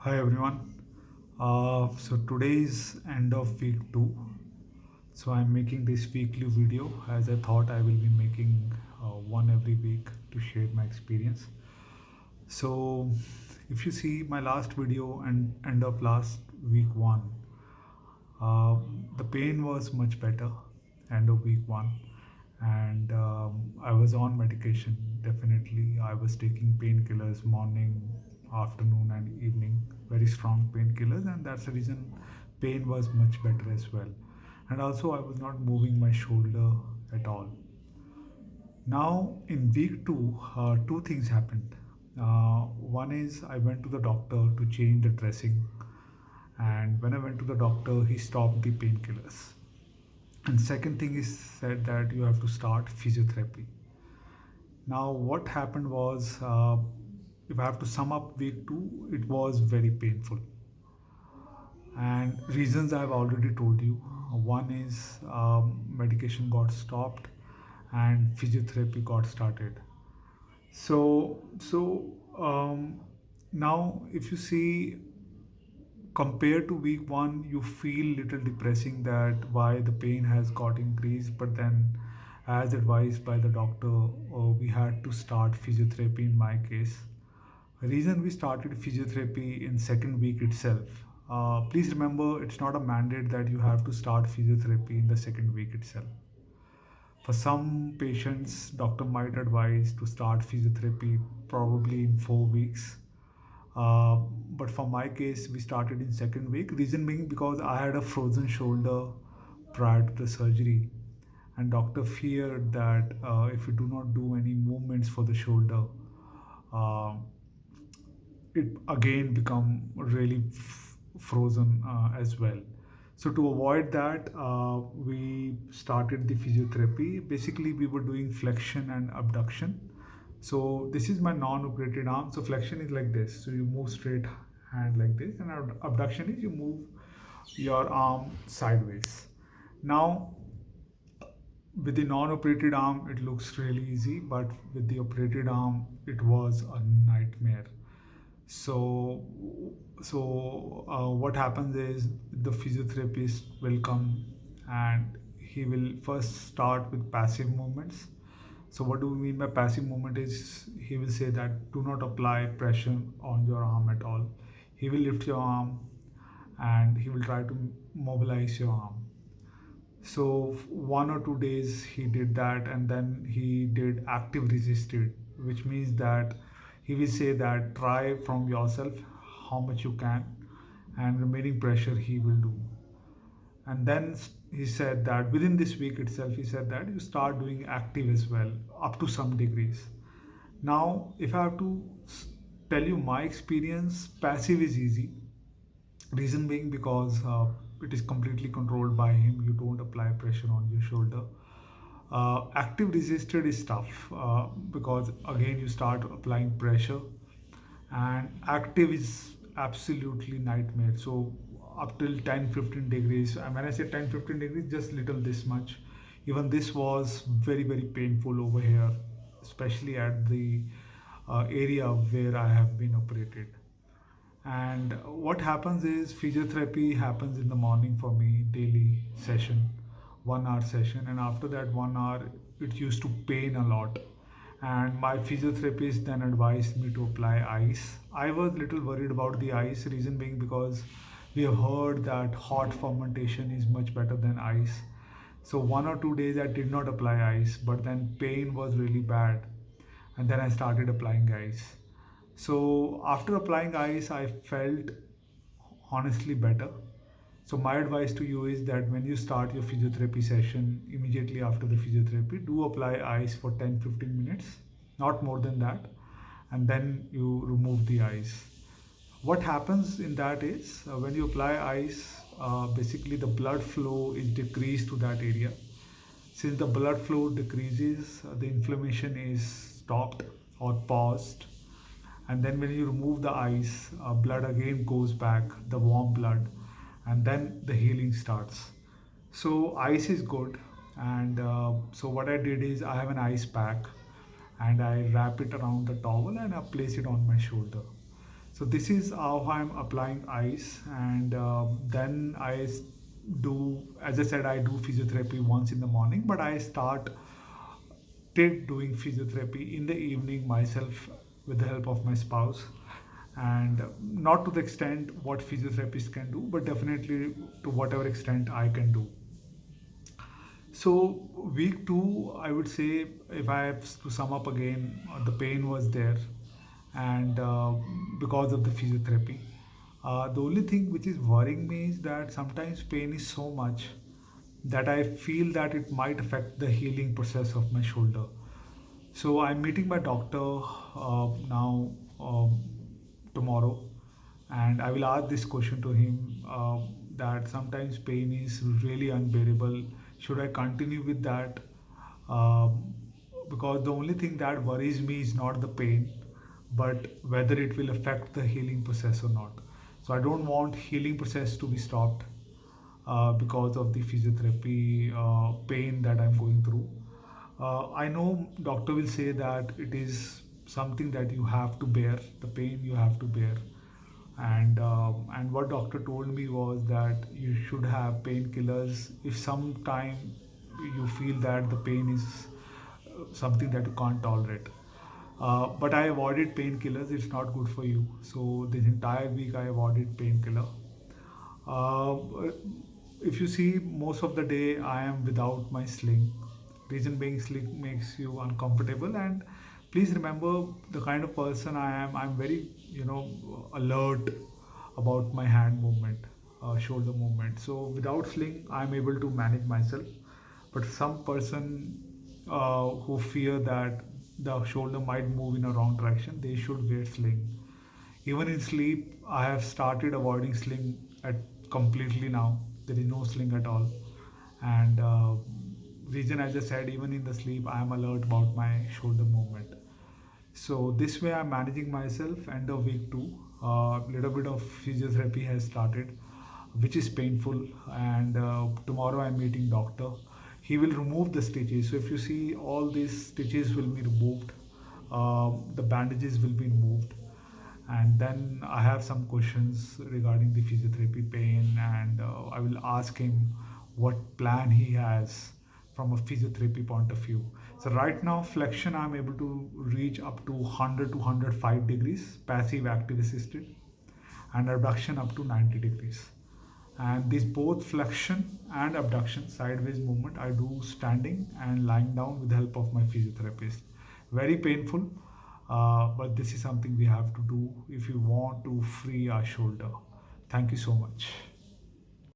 Hi everyone. So today is end of week 2. So I'm making this weekly video as I thought I will be making one every week to share my experience. So if you see my last video and end of last week 1, uh, the pain was much better end of week 1, and I was on medication. Definitely I was taking painkillers morning, afternoon and evening, very strong painkillers, and that's the reason pain was much better as well. And also I was not moving my shoulder at all. Now in week 2, two things happened. One is I went to the doctor to change the dressing, and when I went to the doctor he stopped the painkillers. And second thing is said that you have to start physiotherapy. Now, what happened was, if I have to sum up week 2, it was very painful. And reasons I've already told you. One is medication got stopped and physiotherapy got started. So now if you see, compared to week 1, you feel little depressing that why the pain has got increased, but then as advised by the doctor, we had to start physiotherapy in my case. Reason we started physiotherapy in second week itself. Please remember, it's not a mandate that you have to start physiotherapy in the second week itself. For some patients, doctor might advise to start physiotherapy probably in 4 weeks. uh, but for my case, we started in second week. Reason being because I had a frozen shoulder prior to the surgery, and doctor feared that if we do not do any movements for the shoulder, uh, it again become really frozen as well. So to avoid that, we started the physiotherapy. Basically, we were doing flexion and abduction. So this is my non-operated arm. So flexion is like this. So you move straight hand like this, and abduction is you move your arm sideways. Now, with the non-operated arm, it looks really easy, but with the operated arm, it was a nightmare. So what happens is the physiotherapist will come and he will first start with passive movements. So what do we mean by passive movement is he will say that do not apply pressure on your arm at all. He will lift your arm and he will try to mobilize your arm. So 1 or 2 days he did that, and then he did active resisted, which means that he will say that try from yourself how much you can, and remaining pressure he will do. And then he said that within this week itself, he said that you start doing active as well up to some degrees. Now, if I have to tell you my experience, passive is easy. Reason being because it is completely controlled by him. You don't apply pressure on your shoulder. Active resisted is tough because again you start applying pressure, and active is absolutely nightmare. So up till 10-15 degrees, and when I say 10-15 degrees, just little this much. Even this was very very painful over here, especially at the area where I have been operated. And what happens is physiotherapy happens in the morning for me, daily session, 1 hour session, and after that 1 hour, it used to pain a lot. And my physiotherapist then advised me to apply ice. I was little worried about the ice, reason being because we have heard that hot fermentation is much better than ice. So 1 or 2 days I did not apply ice, but then pain was really bad, and then I started applying ice. So after applying ice, I felt honestly better. So my advice to you is that when you start your physiotherapy session, immediately after the physiotherapy, do apply ice for 10-15 minutes, not more than that, and then you remove the ice. What happens in that is when you apply ice, basically the blood flow is decreased to that area. Since the blood flow decreases, the inflammation is stopped or paused, and then when you remove the ice, blood again goes back, the warm blood, and then the healing starts. So ice is good, and so what I did is I have an ice pack, and I wrap it around the towel and I place it on my shoulder. So this is how I'm applying ice, and then do, as I said, I do physiotherapy once in the morning, but I start doing physiotherapy in the evening myself with the help of my spouse, and not to the extent what physiotherapists can do, but definitely to whatever extent I can do. So week two, I would say, if I have to sum up again, the pain was there, and because of the physiotherapy, the only thing which is worrying me is that sometimes pain is so much that I feel that it might affect the healing process of my shoulder. So I'm meeting my doctor now, tomorrow, and I will ask this question to him, that sometimes pain is really unbearable. Should I continue with that? Um, because the only thing that worries me is not the pain, but whether it will affect the healing process or not. So I don't want healing process to be stopped because of the physiotherapy pain that I'm going through. I know doctor will say that it is something that you have to bear, the pain you have to bear, and what doctor told me was that you should have painkillers if sometime you feel that the pain is something that you can't tolerate. But I avoided painkillers. It's not good for you. So this entire week I avoided painkiller. Uh, if you see, most of the day I am without my sling. Reason being, sling makes you uncomfortable. And please remember the kind of person I am. I'm very, alert about my hand movement, shoulder movement. So without sling, I'm able to manage myself. But some person who fear that the shoulder might move in a wrong direction, they should wear sling. Even in sleep, I have started avoiding sling at completely now. There is no sling at all. And reason, as I said, even in the sleep, I am alert about my shoulder movement. So this way, I'm managing myself. End of week two, little bit of physiotherapy has started, which is painful. And tomorrow, I'm meeting doctor. He will remove the stitches. So if you see, all these stitches will be removed. The bandages will be removed, and then I have some questions regarding the physiotherapy pain, and I will ask him what plan he has from a physiotherapy point of view. So right now, flexion I'm able to reach up to 100 to 105 degrees, passive active assisted, and abduction up to 90 degrees. And this both flexion and abduction, sideways movement, I do standing and lying down with the help of my physiotherapist. Very painful, but this is something we have to do if you want to free our shoulder. Thank you so much.